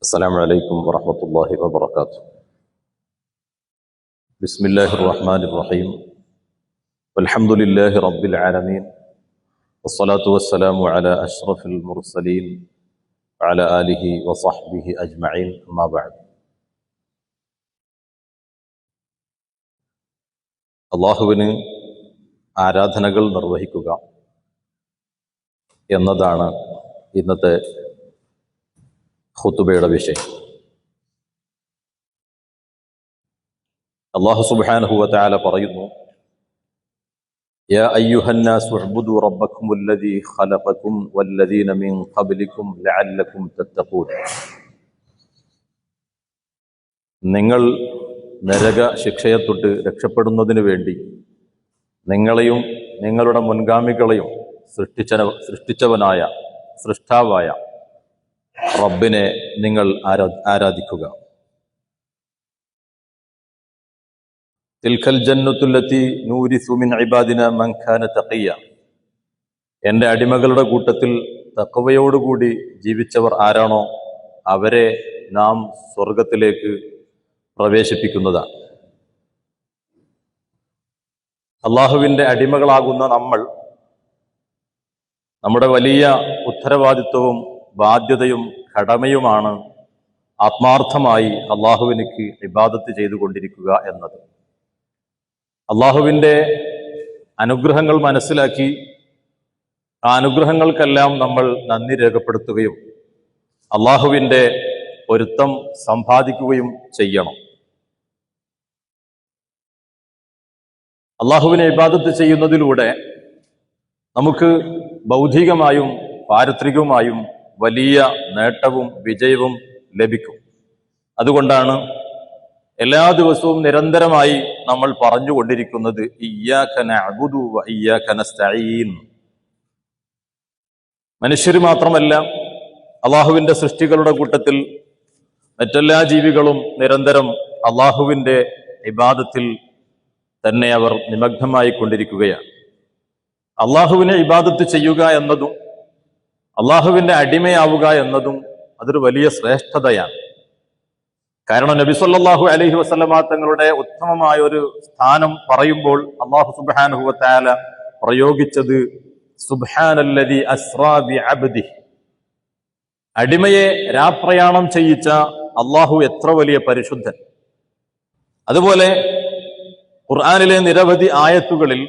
السلام عليكم ورحمة الله وبركاته. بسم الله الرحمن الرحيم. والحمد لله رب العالمين. والصلاة والسلام على أشرف المرسلين وعلى آله وصحبه أجمعين. أما بعد. അല്ലാഹുവിന് ആരാധനകൾ നിർവഹിക്കുക എന്നതാണ് ഇന്നത്തെ ഖുതുബയുടെ വിഷയം. അല്ലാഹു സുബ്ഹാനഹു വ തആല പറയുന്നു, യാ അയ്യുഹന്നാസു ഉഅ്ബുദൂ റബ്ബക്കുമുല്ലദീ ഖലഖക്കും വല്ലദീന മിൻ ഖബ്ലിക്കും ലഅല്ലക്കും തത്തഖൂൻ. നിങ്ങൾ നരക ശിക്ഷയെ തൊട്ട് രക്ഷപ്പെടുന്നതിനു വേണ്ടി നിങ്ങളെയും നിങ്ങളുടെ മുൻഗാമികളെയും സൃഷ്ടിച്ചവനായ സൃഷ്ടാവായ റബ്ബിനെ നിങ്ങൾ ആരാധിക്കുക. തിൽക്കൽ ജന്നത്തുല്ലത്തി നൂരിസു മിൻ ഇബാദിന മൻ കാന തഖിയ. എൻ്റെ അടിമകളുടെ കൂട്ടത്തിൽ തഖ്വയോടുകൂടി ജീവിച്ചവർ ആരാണോ അവരെ നാം സ്വർഗത്തിലേക്ക് പ്രവേശിപ്പിക്കുന്നതാണ്. അള്ളാഹുവിൻ്റെ അടിമകളാകുന്ന നമ്മൾ നമ്മുടെ വലിയ ഉത്തരവാദിത്വവും ബാധ്യതയും കടമയുമാണ് ആത്മാർത്ഥമായി അള്ളാഹുവിനിക്ക് ഇബാദത്ത് ചെയ്തുകൊണ്ടിരിക്കുക എന്നത്. അള്ളാഹുവിൻ്റെ അനുഗ്രഹങ്ങൾ മനസ്സിലാക്കി ആ അനുഗ്രഹങ്ങൾക്കെല്ലാം നമ്മൾ നന്ദി രേഖപ്പെടുത്തുകയും അള്ളാഹുവിൻ്റെ പൊരുത്തം സമ്പാദിക്കുകയും ചെയ്യണം. അള്ളാഹുവിനെ ഇബാദത്ത് ചെയ്യുന്നതിലൂടെ നമുക്ക് ബൗദ്ധികമായും പാരിത്രികവുമായും വലിയ നേട്ടവും വിജയവും ലഭിക്കും. അതുകൊണ്ടാണ് എല്ലാ ദിവസവും നിരന്തരമായി നമ്മൾ പറഞ്ഞുകൊണ്ടിരിക്കുന്നത് ഇയ്യാക നഅ്ബുദു വ ഇയ്യാക നസ്തഈൻ. മനുഷ്യർ മാത്രമല്ല, അള്ളാഹുവിൻ്റെ സൃഷ്ടികളുടെ കൂട്ടത്തിൽ മറ്റെല്ലാ ജീവികളും നിരന്തരം അള്ളാഹുവിൻ്റെ ഇബാദത്തിൽ തന്നെ അവർ നിമഗ്നമായി കൊണ്ടിരിക്കുകയാണ്. അള്ളാഹുവിനെ ഇബാദത്ത് ചെയ്യുക എന്നതും അള്ളാഹുവിൻ്റെ അടിമയാവുക എന്നതും അതൊരു വലിയ ശ്രേഷ്ഠതയാണ്. കാരണം നബി സല്ലല്ലാഹു അലൈഹി വസല്ലമ തങ്ങളുടെ ഉത്തമമായ ഒരു സ്ഥാനം പറയുമ്പോൾ അല്ലാഹു സുബ്ഹാനഹു വ തആല പ്രയോഗിച്ചത് സുബ്ഹാനല്ലദി അസ്റാ ബിഅബ്ദിഹി. അടിമയെ രാപ്രയാണം ചെയ്യിച്ച അള്ളാഹു എത്ര വലിയ പരിശുദ്ധൻ. അതുപോലെ ഖുർആനിലെ നിരവധി ആയത്തുകളിൽ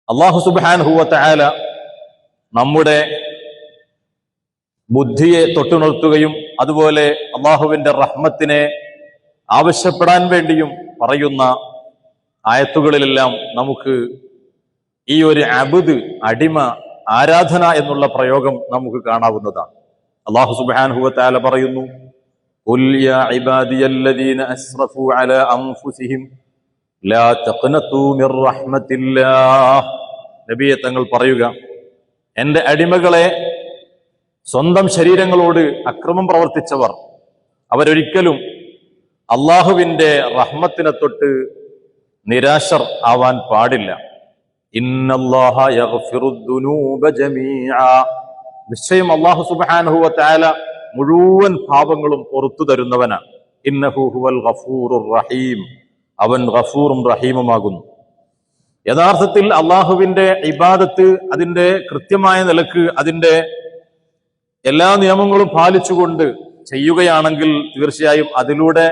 അല്ലാഹു സുബ്ഹാനഹു വ തആല നമ്മുടെ ബുദ്ധിയെ തൊട്ടുണർത്തുകയും അതുപോലെ അള്ളാഹുവിൻ്റെ റഹ്മത്തിനെ ആവശ്യപ്പെടാൻ വേണ്ടിയും പറയുന്ന ആയത്തുകളിലെല്ലാം നമുക്ക് ഈ ഒരു അബ്ദ്, അടിമ, ആരാധന എന്നുള്ള പ്രയോഗം നമുക്ക് കാണാവുന്നതാണ്. അല്ലാഹു സുബ്ഹാനഹു വ തആല പറയുന്നു, ഖുൽ യാ ഇബാദിയല്ലദീന അസ്റഫു അലാ അൻഫുസിഹിം ലാ തഖ്നതു മിർ റഹ്മത്തില്ലാഹ്. നബിയെ തങ്ങൾ പറയുക, എൻ്റെ അടിമകളെ, സ്വന്തം ശരീരങ്ങളോട് അക്രമം പ്രവർത്തിച്ചവർ അവരൊരിക്കലും അള്ളാഹുവിൻ്റെ റഹ്മത്തിനെ തൊട്ട് നിരാശർ ആവാൻ പാടില്ല. ഇന്നല്ലാഹ യഗ്ഫിറുദ്ദുനൂബ ജമീഅ. നിശ്ചയം അല്ലാഹു സുബ്ഹാനഹു വ തആല മുഴുവൻ പാപങ്ങളും പുറത്തു തരുന്നവനാണ്. ഇന്നഹു ഹുവൽ ഗഫൂറുർ റഹീം. അവൻ ഗഫൂറും റഹീമുമാകുന്നു. യഥാർത്ഥത്തിൽ അള്ളാഹുവിൻ്റെ ഇബാദത്ത് അതിൻ്റെ കൃത്യമായ നിലക്ക് അതിൻ്റെ എല്ലാ നിയമങ്ങളും പാലിച്ചുകൊണ്ട് ചെയ്യുകയാണെങ്കിൽ തീർച്ചയായും അതിലൂടെ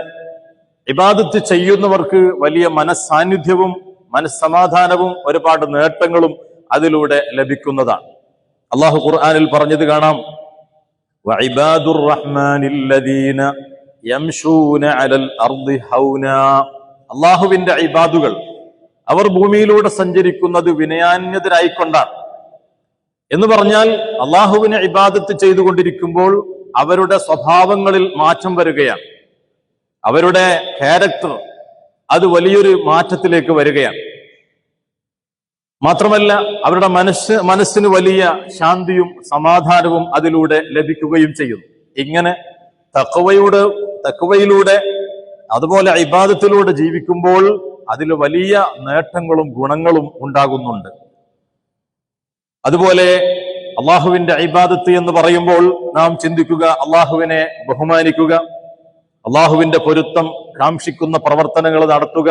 ഇബാദത്ത് ചെയ്യുന്നവർക്ക് വലിയ മനസ്സാന്നിധ്യവും മനസ്സമാധാനവും ഒരുപാട് നേട്ടങ്ങളും അതിലൂടെ ലഭിക്കുന്നതാണ്. അള്ളാഹു ഖുർആനിൽ പറഞ്ഞത് കാണാം, വഇബാദുർ റഹ്മാനില്ലദീന യംശൂന അലൽ അർദി ഹൗനാ. അള്ളാഹുവിൻ്റെ ഇബാദുകൾ അവർ ഭൂമിയിലൂടെ സഞ്ചരിക്കുന്നത് വിനയാന്യതരായിക്കൊണ്ടാണ്. എന്ന് പറഞ്ഞാൽ അള്ളാഹുവിനെ ഇബാദത്ത് ചെയ്തുകൊണ്ടിരിക്കുമ്പോൾ അവരുടെ സ്വഭാവങ്ങളിൽ മാറ്റം വരികയാണ്. അവരുടെ ക്യാരക്ടർ അത് വലിയൊരു മാറ്റത്തിലേക്ക് വരികയാണ്. മാത്രമല്ല അവരുടെ മനസ്സിന് വലിയ ശാന്തിയും സമാധാനവും അതിലൂടെ ലഭിക്കുകയും ചെയ്യുന്നു. ഇങ്ങനെ തഖ്വയിലൂടെ അതുപോലെ ഇബാദത്തിലൂടെ ജീവിക്കുമ്പോൾ അതിൽ വലിയ നേട്ടങ്ങളും ഗുണങ്ങളും ഉണ്ടാകുന്നുണ്ട്. അതുപോലെ അള്ളാഹുവിന്റെ ഇബാദത്ത് എന്ന് പറയുമ്പോൾ നാം ചിന്തിക്കുക അള്ളാഹുവിനെ ബഹുമാനിക്കുക, അള്ളാഹുവിന്റെ പൊരുത്തം കാക്ഷിക്കുന്ന പ്രവർത്തനങ്ങൾ നടത്തുക,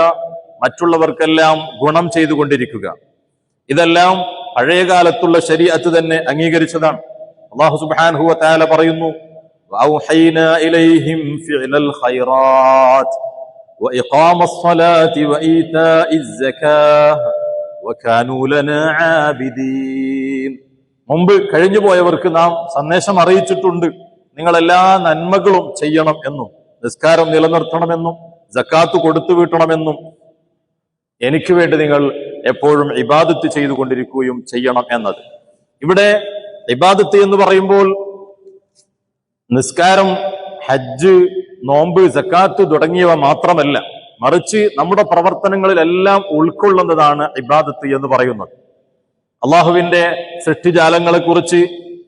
മറ്റുള്ളവർക്കെല്ലാം ഗുണം ചെയ്തുകൊണ്ടിരിക്കുക. ഇതെല്ലാം പഴയകാലത്തുള്ള ശരീഅത്ത് തന്നെ അംഗീകരിച്ചതാണ്. അള്ളാഹു സുബ്ഹാനഹു വ തആല പറയുന്നു, വഔഹൈനാ ഇലൈഹിം ഫിഅലൽ ഖൈറാത്ത് വഇഖാമസ് സ്വലാത്തി വഈതാഇസ് സകാത്ത് വകാനൂ ലനാ ആബിദീൻ. മുമ്പ് കഴിഞ്ഞുപോയവർക്ക് നാം സന്ദേശം അറിയിച്ചിട്ടുണ്ട്, നിങ്ങൾ എല്ലാ നന്മകളും ചെയ്യണം എന്നും നിസ്കാരം നിലനിർത്തണമെന്നും സക്കാത്ത് കൊടുത്തു വീട്ടണമെന്നും എനിക്ക് വേണ്ടി നിങ്ങൾ എപ്പോഴും ഇബാദത്ത് ചെയ്തുകൊണ്ടിരിക്കുകയും ചെയ്യണം എന്നത്. ഇവിടെ ഇബാദത്ത് എന്ന് പറയുമ്പോൾ നിസ്കാരം, ഹജ്ജ്, നോമ്പ്, സക്കാത്ത് തുടങ്ങിയവ മാത്രമല്ല, മറിച്ച് നമ്മുടെ പ്രവർത്തനങ്ങളിലെല്ലാം ഉൾക്കൊള്ളുന്നതാണ് ഇബാദത്ത് എന്ന് പറയുന്നത്. അള്ളാഹുവിന്റെ സൃഷ്ടിജാലങ്ങളെ കുറിച്ച്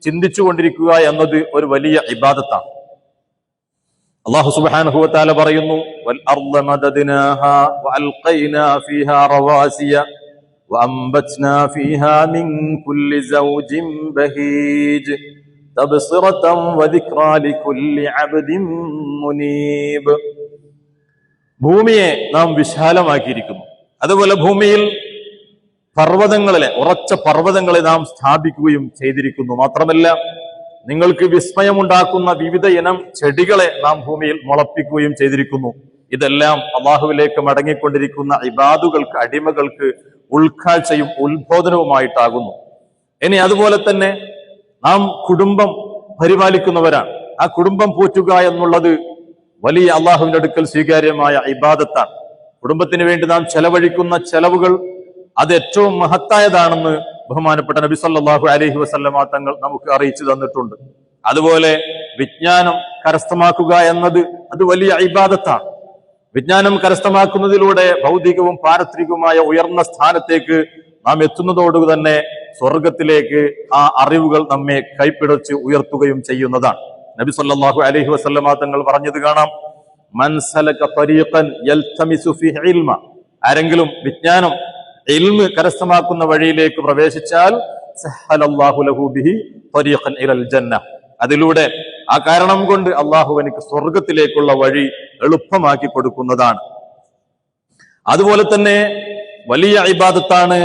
ചിന്തിച്ചു കൊണ്ടിരിക്കുക എന്നത് ഒരു വലിയ ഇബാദത്താണ്. അല്ലാഹു സുബ്ഹാനഹു വ തആല പറയുന്നു, വൽ അർള മദദ്നാഹാ വഅൽഖൈനാ ഫീഹാ റവാസിയ വഅംബത്നാ ഫീഹാ മിൻ കുല്ലി സൗജിൻ ബഹീജ് തബ്സിറതൻ വദിക്റാ ലികുല്ലി അബ്ദിൻ മുനീബ്. ഭൂമിയെ നാം വിശാലമാക്കിയിരിക്കുന്നു. അതുപോലെ ഭൂമിയിൽ ഉറച്ച പർവ്വതങ്ങളെ നാം സ്ഥാപിക്കുകയും ചെയ്തിരിക്കുന്നു. മാത്രമല്ല, നിങ്ങൾക്ക് വിസ്മയമുണ്ടാക്കുന്ന വിവിധ ഇനം ചെടികളെ നാം ഭൂമിയിൽ മുളപ്പിക്കുകയും ചെയ്തിരിക്കുന്നു. ഇതെല്ലാം അള്ളാഹുവിലേക്ക് മടങ്ങിക്കൊണ്ടിരിക്കുന്ന ഇബാദുകൾക്ക്, അടിമകൾക്ക് ഉൾക്കാഴ്ചയും ഉത്ബോധനവുമായിട്ടാകുന്നു. ഇനി അതുപോലെ തന്നെ നാം കുടുംബം പരിപാലിക്കുന്നവരാണ്. ആ കുടുംബം പോറ്റുക എന്നുള്ളത് വലിയ അള്ളാഹുവിന്റെ അടുക്കൽ സ്വീകാര്യമായ ഇബാദത്താണ്. കുടുംബത്തിന് വേണ്ടി നാം ചെലവഴിക്കുന്ന ചെലവുകൾ അത് ഏറ്റവും മഹത്തായതാണെന്ന് ബഹുമാനപ്പെട്ട നബി സല്ലല്ലാഹു അലൈഹി വസല്ലമ തങ്ങൾ നമുക്ക് അറിയിച്ചു തന്നിട്ടുണ്ട്. അതുപോലെ വിജ്ഞാനം കരസ്ഥമാക്കുക എന്നത് അത് വലിയ ഇബാദത്താണ്. വിജ്ഞാനം കരസ്ഥമാക്കുന്നതിലൂടെ ഭൗതികവും പാരത്രികവുമായ ഉയർന്ന സ്ഥാനത്തേക്ക് നാം എത്തുന്നതോടു തന്നെ സ്വർഗത്തിലേക്ക് ആ അറിവുകൾ നമ്മെ കൈപ്പിടിച്ച് ഉയർത്തുകയും ചെയ്യുന്നതാണ്. നബി സല്ലല്ലാഹു അലൈഹി വസല്ലമ തങ്ങൾ പറഞ്ഞത് കാണാം, മൻ സലക തരീഖൻ യൽതമിസു ഫീഹി ഇൽമ. ആരെങ്കിലും വിജ്ഞാനം, ഇൽമ് കരസ്ഥമാക്കുന്ന വഴിയിലേക്ക് പ്രവേശിച്ചാൽ സഹലല്ലാഹു ലഹു ബിഹി തരീഖൻ ഇലൽ ജന്ന. അതിലൂടെ ആ കാരണം കൊണ്ട് അള്ളാഹു എനിക്ക് സ്വർഗത്തിലേക്കുള്ള വഴി എളുപ്പമാക്കി കൊടുക്കുന്നതാണ്. അതുപോലെ തന്നെ വലിയ ഇബാദത്താണ്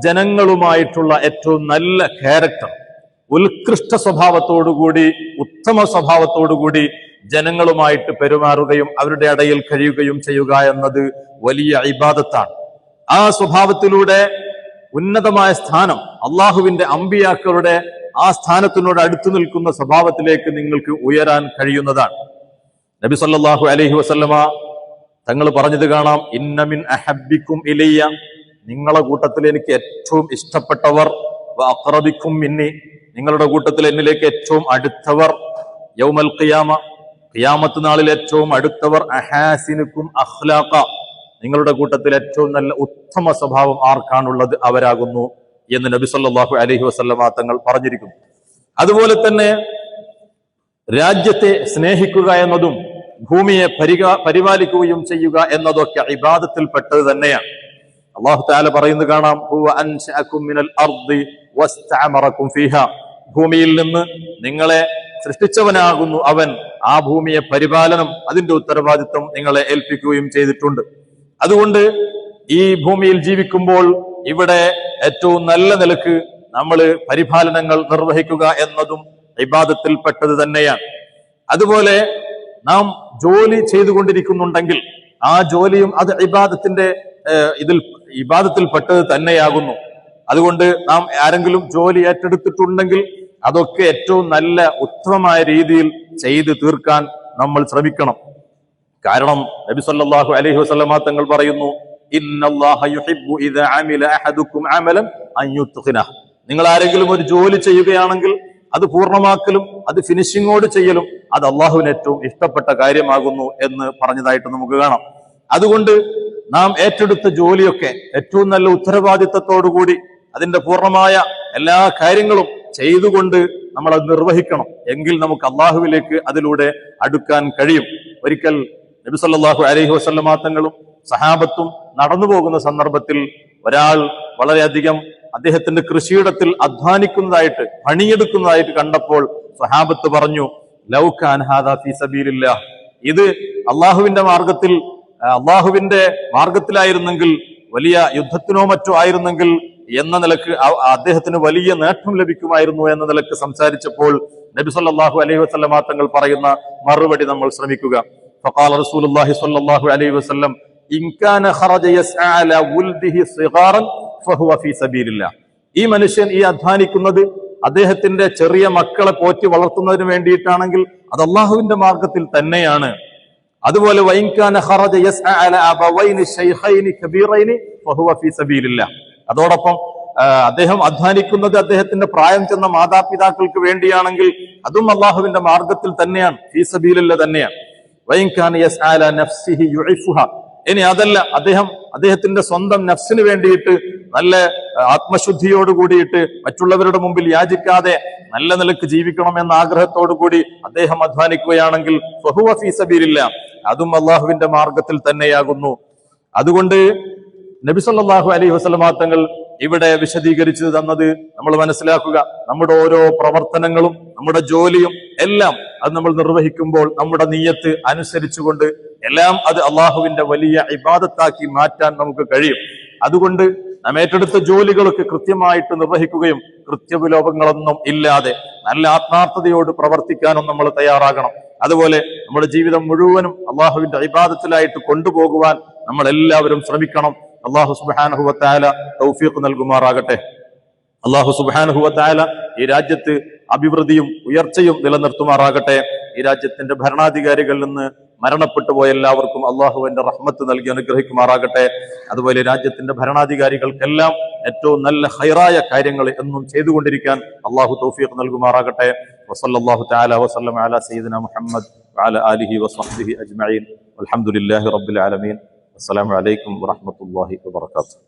ജനങ്ങളുമായിട്ടുള്ള ഏറ്റവും നല്ല ക്യാരക്ടർ, ഉത്കൃഷ്ട സ്വഭാവത്തോടുകൂടി, ഉത്തമ സ്വഭാവത്തോടുകൂടി ജനങ്ങളുമായിട്ട് പെരുമാറുകയും അവരുടെ ഇടയിൽ കഴിയുകയും ചെയ്യുക എന്നത് വലിയ ഇബാദത്താണ്. ആ സ്വഭാവത്തിലൂടെ ഉന്നതമായ സ്ഥാനം, അള്ളാഹുവിന്റെ അമ്പിയാക്കളുടെ ആ സ്ഥാനത്തിനോട് അടുത്തു നിൽക്കുന്ന സ്വഭാവത്തിലേക്ക് നിങ്ങൾക്ക് ഉയരാൻ കഴിയുന്നതാണ്. നബി സല്ലല്ലാഹു അലൈഹി വസല്ലമ തങ്ങൾ പറഞ്ഞത് കാണാം, ഇന്ന മിൻ അഹബ്ബിക്കും ഇലയ്യ, നിങ്ങളുടെ കൂട്ടത്തിൽ എനിക്ക് ഏറ്റവും ഇഷ്ടപ്പെട്ടവർ, വഅഖറബിക്കും മിന്നി, നിങ്ങളുടെ കൂട്ടത്തിൽ എന്നിലേക്ക് ഏറ്റവും അടുത്തവർ, യൗമൽ ഖിയാമ, ഖിയാമത്ത് നാളിൽ ഏറ്റവും അടുത്തവർ, അഹാസിനുക്കും അഖ്ലാഖ, നിങ്ങളുടെ കൂട്ടത്തിൽ ഏറ്റവും നല്ല ഉത്തമ സ്വഭാവം ആർക്കാണുള്ളത് അവരാകുന്നു എന്ന് നബി സല്ലല്ലാഹു അലൈഹി വസല്ലമ തങ്ങൾ പറഞ്ഞിരിക്കുന്നു. അതുപോലെ തന്നെ രാജ്യത്തെ സ്നേഹിക്കുക എന്നതും ഭൂമിയെ പരിപാലിക്കുകയും ചെയ്യുക എന്നതൊക്കെ ഇബാദത്തിൽ പെട്ടത് തന്നെയാണ്. അല്ലാഹു തആല പറയുന്നത് കാണാം, ഹുവ അൻശഅകും മിനൽ അർദി വസ്തഅമറകും ഫീഹാ, ഭൂമിയിൽ നിന്ന് നിങ്ങളെ സൃഷ്ടിച്ചവനാകുന്നു അവൻ, ആ ഭൂമിയെ പരിപാലനം, അതിന്റെ ഉത്തരവാദിത്വം നിങ്ങളെ ഏൽപ്പിക്കുകയും ചെയ്തിട്ടുണ്ട്. അതുകൊണ്ട് ഈ ഭൂമിയിൽ ജീവിക്കുമ്പോൾ ഇവിടെ ഏറ്റവും നല്ല നിലക്ക് നമ്മൾ പരിപാലനങ്ങൾ നിർവഹിക്കുക എന്നതും ഇബാദത്തിൽ പെട്ടത് തന്നെയാണ്. അതുപോലെ നാം ജോലി ചെയ്തുകൊണ്ടിരിക്കുന്നുണ്ടെങ്കിൽ ആ ജോലിയും അത് ഇബാദത്തിൽ പെട്ടത് തന്നെയാകുന്നു. അതുകൊണ്ട് നാം ആരെങ്കിലും ജോലി ഏറ്റെടുത്തിട്ടുണ്ടെങ്കിൽ അതൊക്കെ ഏറ്റവും നല്ല ഉത്തമമായ രീതിയിൽ ചെയ്തു തീർക്കാൻ നമ്മൾ ശ്രമിക്കണം. കാരണം നബി സല്ലല്ലാഹു അലൈഹി വസല്ലമ തങ്ങൾ പറയുന്നു, ഇന്നല്ലാഹ യുഹിബ്ബു ഇദാ അമില അഹദുക്കും അമലൻ അൻ യുത്ഖിനഹു, നിങ്ങൾ ആരെങ്കിലും ഒരു ജോലി ചെയ്യുകയാണെങ്കിൽ അത് പൂർണ്ണമാക്കലും അത് ഫിനിഷിങ്ങോട് ചെയ്യലും അത് അള്ളാഹുവിന് ഏറ്റവും ഇഷ്ടപ്പെട്ട കാര്യമാകുന്നു എന്ന് പറഞ്ഞതായിട്ട് നമുക്ക് കാണാം. അതുകൊണ്ട് നാം ഏറ്റെടുത്ത ജോലിയൊക്കെ ഏറ്റവും നല്ല ഉത്തരവാദിത്തത്തോടുകൂടി അതിന്റെ പൂർണ്ണമായ എല്ലാ കാര്യങ്ങളും ചെയ്തുകൊണ്ട് നമ്മൾ അത് നിർവഹിക്കണം. എങ്കിൽ നമുക്ക് അള്ളാഹുവിലേക്ക് അതിലൂടെ അടുക്കാൻ കഴിയും. ഒരിക്കൽ നബി സല്ലല്ലാഹു അലൈഹി വസല്ലമ തങ്ങളും സഹാബത്തും നടന്നു പോകുന്ന സന്ദർഭത്തിൽ ഒരാൾ വളരെയധികം അദ്ദേഹത്തിന്റെ കൃഷിയിടത്തിൽ അധ്വാനിക്കുന്നതായിട്ട്, പണിയെടുക്കുന്നതായിട്ട് കണ്ടപ്പോൾ സ്വഹാബത്ത് പറഞ്ഞു, ലൗ കാന ഹാദാ ഫീ സബീലില്ലാഹ്, ഇത് അള്ളാഹുവിന്റെ മാർഗത്തിലായിരുന്നെങ്കിൽ, വലിയ യുദ്ധത്തിനോ മറ്റോ ആയിരുന്നെങ്കിൽ എന്ന നിലക്ക് അദ്ദേഹത്തിന് വലിയ നേട്ടം ലഭിക്കുമായിരുന്നു എന്ന നിലക്ക് സംസാരിച്ചപ്പോൾ നബി സല്ലല്ലാഹു അലൈഹി വസല്ലം തങ്ങൾ പറയുന്ന മറുപടി നമ്മൾ ശ്രമിക്കുക. ഫഖാല റസൂലുള്ളാഹി സ്വല്ലല്ലാഹു അലൈഹി വസല്ലം, ഇൻ കാന ഖറജ യസ്ആ അലാ വൽദിഹി സിഗാറൻ ഫഹുവ ഫീ സബീലില്ലാഹ്. ഈ മനുഷ്യൻ ഈ അധ്വാനിക്കുന്നത് അദ്ദേഹത്തിന്റെ ചെറിയ മക്കളെ പോറ്റി വളർത്തുന്നതിന് വേണ്ടിയിട്ടാണെങ്കിൽ അത് അള്ളാഹുവിന്റെ മാർഗത്തിൽ തന്നെയാണ്. അതുപോലെ വഇൻ കാന ഖറജ യസ്ആ അലാ അബവൈനി ശൈഖൈനി കബീറൈനി ഫഹുവ ഫീ സബീലില്ലാഹ്. അതോടൊപ്പം അദ്ദേഹം അധ്വാനിക്കുന്നത് അദ്ദേഹത്തിന്റെ പ്രായം ചെന്ന മാതാപിതാക്കൾക്ക് വേണ്ടിയാണെങ്കിൽ അതും അള്ളാഹുവിന്റെ മാർഗത്തിൽ തന്നെയാണ്, ഫീ സബീലില്ലാഹ് തന്നെയാണ്. വഇൻ കാന യസ്ആ അലാ നഫ്സിഹി യുഇഫുഹ, ഇനി അതല്ല, അദ്ദേഹത്തിന്റെ സ്വന്തം നഫ്സിന് വേണ്ടിയിട്ട് നല്ല ആത്മശുദ്ധിയോട് കൂടിയിട്ട് മറ്റുള്ളവരുടെ മുമ്പിൽ യാചിക്കാതെ നല്ല നിലക്ക് ജീവിക്കണം എന്ന ആഗ്രഹത്തോടു കൂടി അദ്ദേഹം അധ്വാനിക്കുകയാണെങ്കിൽ ഫഹുവ ഫീ സബീലില്ലാഹ്, അതും അള്ളാഹുവിന്റെ മാർഗത്തിൽ തന്നെയാകുന്നു. അതുകൊണ്ട് നബി സല്ലല്ലാഹു അലൈഹി വസല്ലം തങ്ങൾ ഇവിടെ വിശദീകരിച്ചു തന്നത് നമ്മൾ മനസ്സിലാക്കുക. നമ്മുടെ ഓരോ പ്രവർത്തനങ്ങളും നമ്മുടെ ജോലിയും എല്ലാം അത് നമ്മൾ നിർവഹിക്കുമ്പോൾ നമ്മുടെ നിയ്യത്ത് അനുസരിച്ചുകൊണ്ട് എല്ലാം അത് അള്ളാഹുവിന്റെ വലിയ ഇബാദത്താക്കി മാറ്റാൻ നമുക്ക് കഴിയും. അതുകൊണ്ട് നാം ഏറ്റെടുത്ത ജോലികളൊക്കെ കൃത്യമായിട്ട് നിർവഹിക്കുകയും കൃത്യവിലോപങ്ങളൊന്നും ഇല്ലാതെ നല്ല ആത്മാർത്ഥതയോട് പ്രവർത്തിക്കാനും നമ്മൾ തയ്യാറാകണം. അതുപോലെ നമ്മുടെ ജീവിതം മുഴുവനും അള്ളാഹുവിന്റെ ഇബാദത്തിലായിട്ട് കൊണ്ടുപോകുവാൻ നമ്മൾ എല്ലാവരും ശ്രമിക്കണം. അള്ളാഹു സുബ്ഹാനഹു വ തആല തൗഫീഖ് നൽകുമാറാകട്ടെ. അള്ളാഹു സുബ്ഹാനഹു വ തആല ഈ രാജ്യത്ത് അഭിവൃദ്ധിയും ഉയർച്ചയും നിലനിർത്തുമാറാകട്ടെ. ഈ രാജ്യത്തിന്റെ ഭരണാധികാരികളിൽ നിന്ന് മരണപ്പെട്ടു പോയ എല്ലാവർക്കും അള്ളാഹുവിന്റെ റഹ്മത്ത് നൽകി അനുഗ്രഹിക്കുമാറാകട്ടെ. അതുപോലെ രാജ്യത്തിന്റെ ഭരണാധികാരികൾക്കെല്ലാം ഏറ്റവും നല്ല ഖൈറായ കാര്യങ്ങൾ എന്നും ചെയ്തുകൊണ്ടിരിക്കാൻ അള്ളാഹു തൗഫീഖ് നൽകുമാറാകട്ടെ. വസല്ലല്ലാഹു തആല വസല്ലമ അലാ സയ്യിദിനാ മുഹമ്മദ് വഅലാ ആലിഹി വസഹ്ബിഹി അജ്മഈൻ. വൽഹംദുലില്ലാഹി റബ്ബിൽ ആലമീൻ. അസ്സലാമു അലൈക്കും വറഹ്മത്തുള്ളാഹി വബറകാതുഹു.